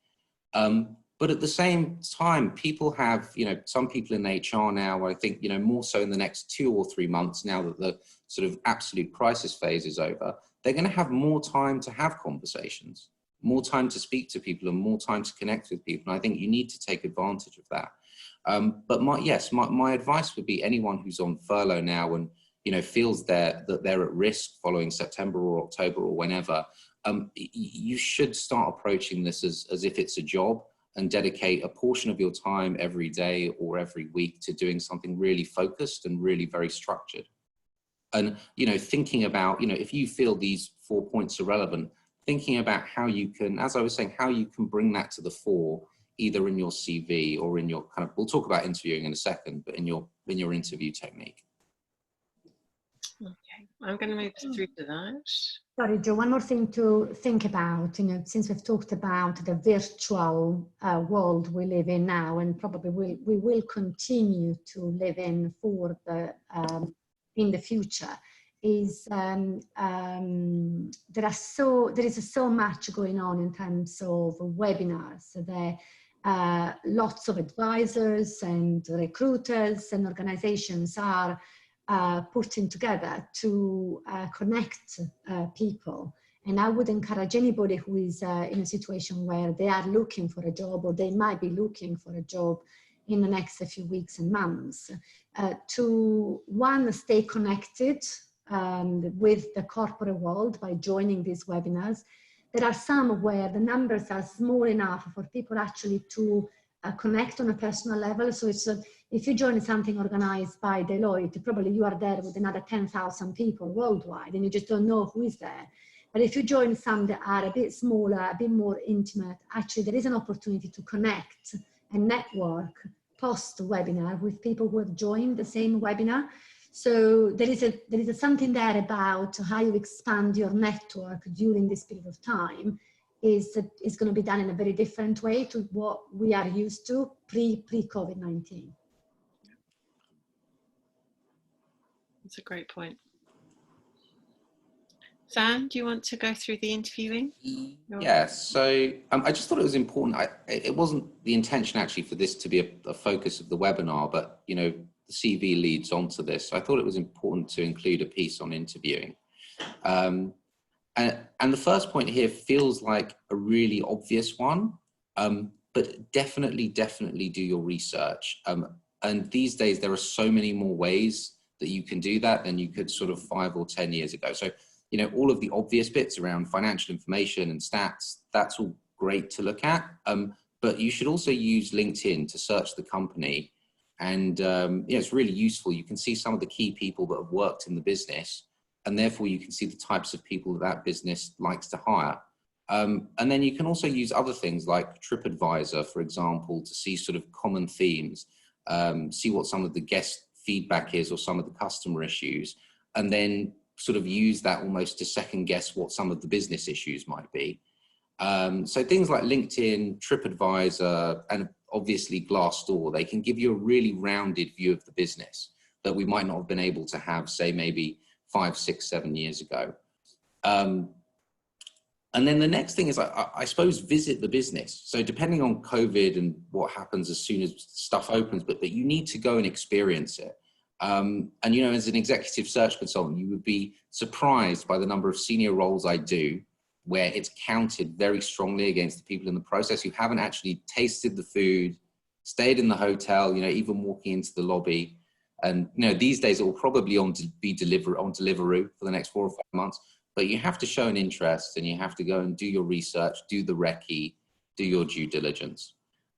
Speaker 2: But at the same time, people have, some people in HR now, I think, more so in the next 2 or 3 months, now that the sort of absolute crisis phase is over, they're going to have more time to have conversations, more time to speak to people and more time to connect with people. And I think you need to take advantage of that. But my advice would be anyone who's on furlough now and, feels that they're at risk following September or October or whenever, you should start approaching this as if it's a job and dedicate a portion of your time every day or every week to doing something really focused and really very structured. And, thinking about, if you feel these 4 points are relevant, thinking about how you can, as I was saying, how you can bring that to the fore, either in your CV or in your we'll talk about interviewing in a second, but in your in your interview technique.
Speaker 1: Okay, I'm going to move through to that.
Speaker 3: Sorry, Joe, one more thing to think about, since we've talked about the virtual world we live in now, and probably we will continue to live in for the in the future, is there is so much going on in terms of webinars. There lots of advisors and recruiters and organizations are putting together to connect people. And I would encourage anybody who is in a situation where they are looking for a job, or they might be looking for a job in the next few weeks and months, to one, stay connected with the corporate world by joining these webinars. There are some where the numbers are small enough for people actually to connect on a personal level. So it's if you join something organized by Deloitte, probably you are there with another 10,000 people worldwide, and you just don't know who is there. But if you join some that are a bit smaller, a bit more intimate, actually there is an opportunity to connect and network post-webinar with people who have joined the same webinar. So there is something there about how you expand your network during this period of time is going to be done in a very different way to what we are used to pre-COVID-19.
Speaker 1: That's a great point. Sam, do you want to go through the interviewing?
Speaker 2: Yes, so I just thought it was important. It wasn't the intention actually for this to be a focus of the webinar, but the CV leads on to this. So I thought it was important to include a piece on interviewing. And the first point here feels like a really obvious one, but definitely do your research. And these days there are so many more ways that you can do that than you could sort of 5 or 10 years ago. So, all of the obvious bits around financial information and stats, that's all great to look at. But you should also use LinkedIn to search the company. And it's really useful. You can see some of the key people that have worked in the business, and therefore you can see the types of people that business likes to hire. And then you can also use other things like TripAdvisor, for example, to see sort of common themes, see what some of the guest feedback is or some of the customer issues, and then sort of use that almost to second guess what some of the business issues might be. So things like LinkedIn, TripAdvisor, and obviously Glassdoor, they can give you a really rounded view of the business that we might not have been able to have, say, maybe 5, 6, 7 years ago. And then the next thing is, I suppose, visit the business. So depending on COVID and what happens as soon as stuff opens, but you need to go and experience it. And, as an executive search consultant, you would be surprised by the number of senior roles I do where it's counted very strongly against the people in the process who haven't actually tasted the food, stayed in the hotel, even walking into the lobby. And, these days it will probably be on Deliveroo for the next 4 or 5 months. But you have to show an interest, and you have to go and do your research, do the recce, do your due diligence.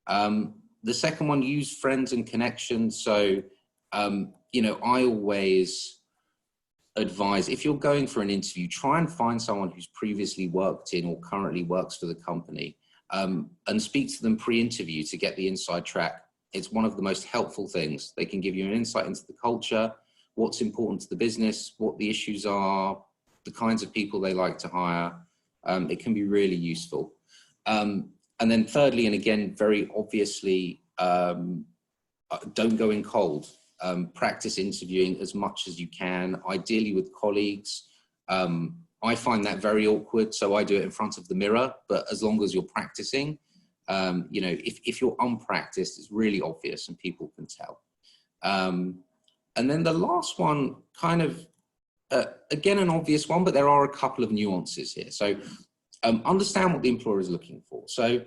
Speaker 2: The second one, use friends and connections. So, I always advise, if you're going for an interview, try and find someone who's previously worked in or currently works for the company, and speak to them pre-interview to get the inside track. It's one of the most helpful things. They can give you an insight into the culture, what's important to the business, what the issues are, the kinds of people they like to hire. It can be really useful. And then thirdly, and again, very obviously, don't go in cold. Practice interviewing as much as you can, ideally with colleagues. I find that very awkward, so I do it in front of the mirror, but as long as you're practicing, if you're unpracticed, it's really obvious and people can tell. And then the last one, kind of, again, an obvious one, but there are a couple of nuances here. So understand what the employer is looking for. So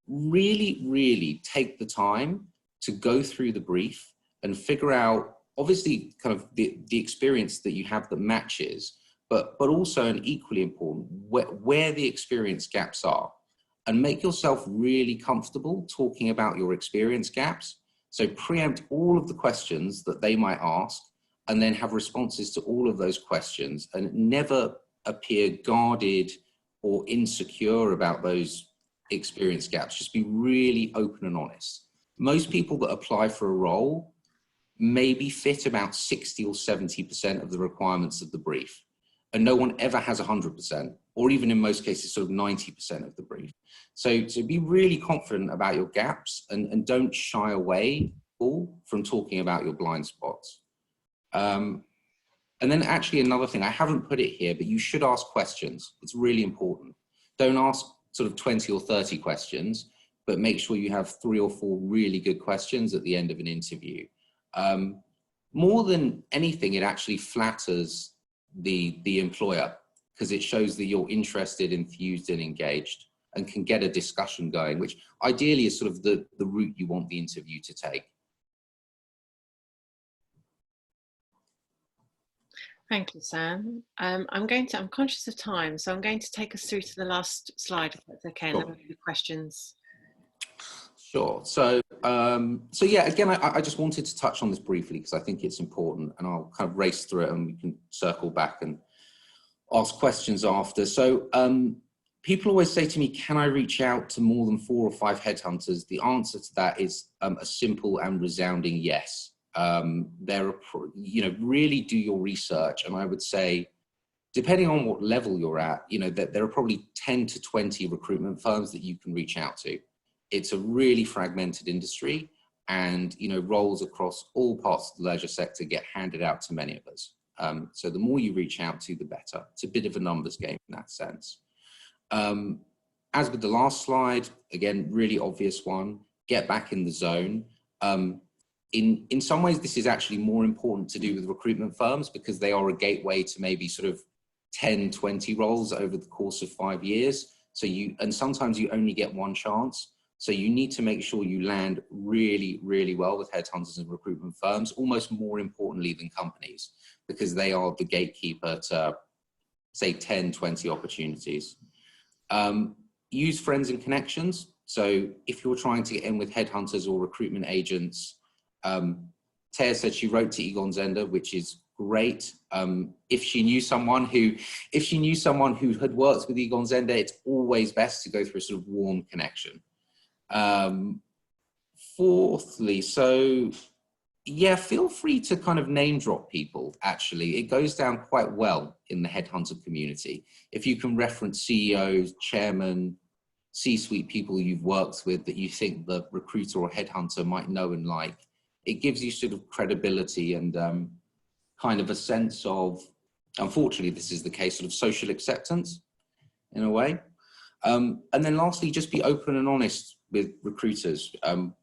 Speaker 2: really take the time to go through the brief and figure out, obviously, kind of the experience that you have that matches, but also, and equally important, where the experience gaps are, and make yourself really comfortable talking about your experience gaps. So preempt all of the questions that they might ask, and then have responses to all of those questions, and never appear guarded or insecure about those experience gaps. Just be really open and honest. Most people that apply for a role maybe fit about 60 or 70% of the requirements of the brief. And no one ever has 100%, or even in most cases, sort of 90% of the brief. So be really confident about your gaps and don't shy away from talking about your blind spots. And then actually another thing, I haven't put it here, but you should ask questions. It's really important. Don't ask sort of 20 or 30 questions, but make sure you have 3 or 4 really good questions at the end of an interview. More than anything, it actually flatters the employer, because it shows that you're interested, enthused, and engaged, and can get a discussion going, which ideally is sort of the route you want the interview to take.
Speaker 1: Thank you, Sam. I'm conscious of time, so I'm going to take us through to the last slide, if that's okay, and then we'll do questions.
Speaker 2: Sure. So yeah, again, I just wanted to touch on this briefly because I think it's important, and I'll kind of race through it and we can circle back and ask questions after. So people always say to me, can I reach out to more than 4 or 5 headhunters? The answer to that is a simple and resounding yes. Really do your research, and I would say, depending on what level you're at, that there are probably 10 to 20 recruitment firms that you can reach out to. It's a really fragmented industry, and roles across all parts of the leisure sector get handed out to many of us. So the more you reach out to, the better. It's a bit of a numbers game in that sense. As with the last slide, again, really obvious one, get back in the zone. In some ways, this is actually more important to do with recruitment firms because they are a gateway to maybe sort of 10, 20 roles over the course of 5 years. And sometimes you only get one chance. So you need to make sure you land really, really well with headhunters and recruitment firms, almost more importantly than companies, because they are the gatekeeper to, say, 10, 20 opportunities. Use friends and connections. So if you're trying to get in with headhunters or recruitment agents, Taya said she wrote to Egon Zehnder, which is great. If she knew someone who had worked with Egon Zehnder, it's always best to go through a sort of warm connection. Fourthly, so yeah, feel free to kind of name drop people. Actually, it goes down quite well in the headhunter community. If you can reference CEOs, chairmen, C-suite people you've worked with that you think the recruiter or headhunter might know and like, it gives you sort of credibility and kind of a sense of, unfortunately, this is the case, sort of social acceptance in a way. And then lastly, just be open and honest with recruiters.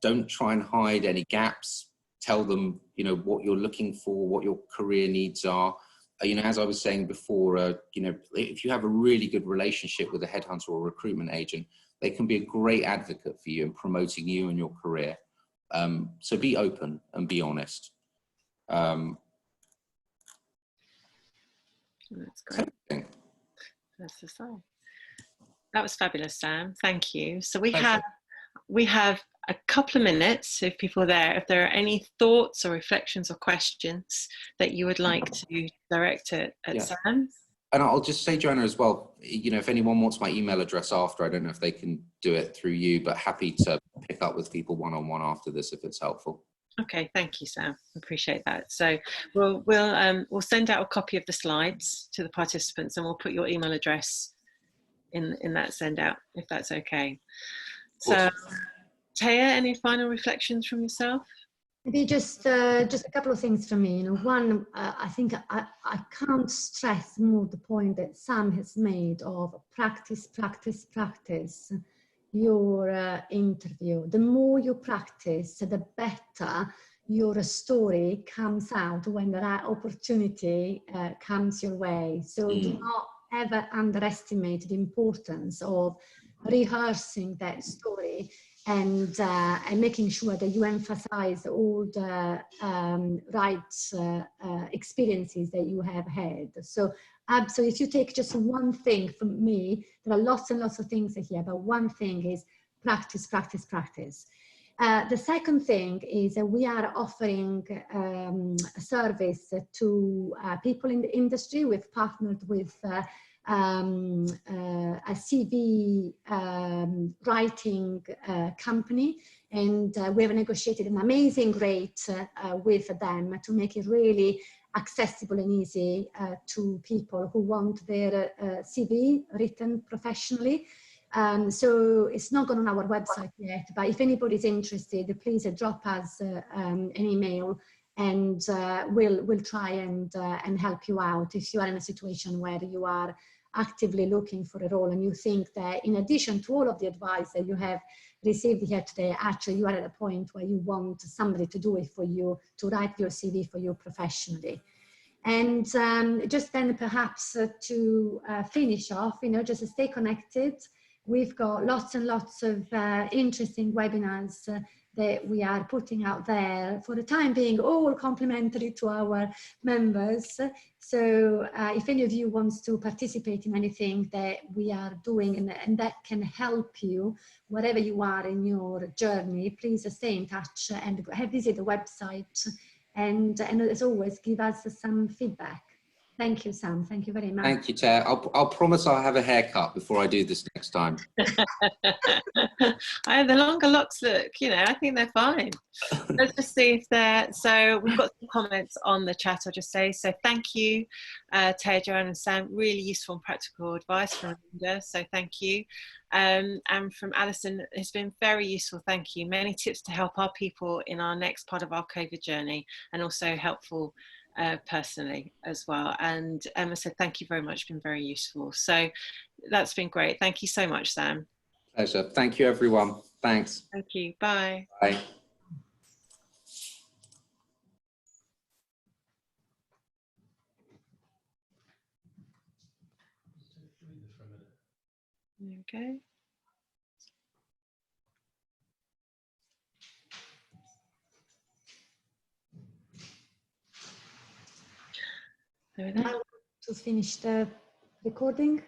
Speaker 2: Don't try and hide any gaps. Tell them, what you're looking for, what your career needs are. As I was saying before, if you have a really good relationship with a headhunter or a recruitment agent, they can be a great advocate for you in promoting you and your career. So be open and be honest.
Speaker 1: That's great. That's the sign. That was fabulous, Sam. Thank you. So we have a couple of minutes, if people are there, if there are any thoughts or reflections or questions that you would like to direct at Sam.
Speaker 2: And I'll just say, Joanna, as well, if anyone wants my email address after, I don't know if they can do it through you, but happy to pick up with people one-on-one after this if it's helpful.
Speaker 1: Okay, thank you, Sam. Appreciate that. So we'll send out a copy of the slides to the participants, and we'll put your email address in that send out, if that's okay. So Taya, any final reflections from yourself?
Speaker 3: Maybe just a couple of things from me. One, I think I can't stress more the point that Sam has made of practice your interview. The more you practice, the better your story comes out when the right opportunity comes your way. So do not ever underestimate the importance of rehearsing that story and making sure that you emphasize all the right experiences that you have had. So if you take just one thing from me, there are lots and lots of things here, but one thing is practice. The second thing is that we are offering a service to people in the industry. We've partnered with a CV writing company, And we have negotiated an amazing rate with them to make it really accessible and easy to people who want their CV written professionally. So it's not gone on our website yet, but if anybody's interested, please drop us an email, and we'll try and help you out if you are in a situation where you are actively looking for a role and you think that in addition to all of the advice that you have received here today, actually you are at a point where you want somebody to do it for you, to write your CV for you professionally. And just then perhaps to finish off, just stay connected. We've got lots and lots of interesting webinars that we are putting out there, for the time being, all complimentary to our members. So if any of you wants to participate in anything that we are doing and that can help you, wherever you are in your journey, please stay in touch and visit the website. And as always, give us some feedback. Thank you, Sam. Thank you very much.
Speaker 2: Thank you, Chair. I'll promise I'll have a haircut before I do this next time.
Speaker 1: The longer locks look, I think they're fine. Let's just see if they're, so we've got some comments on the chat, I'll just say. So thank you, Taya, Joanne and Sam, really useful and practical advice from Linda, so thank you. And from Alison, it's been very useful, thank you. Many tips to help our people in our next part of our COVID journey, and also helpful personally as well. And Emma said, thank you very much, been very useful. So that's been great. Thank you so much, Sam.
Speaker 2: Pleasure. Thank you, everyone. Thanks.
Speaker 1: Thank you. Bye.
Speaker 2: Bye.
Speaker 1: Okay. There we go.
Speaker 3: I want to finish the recording.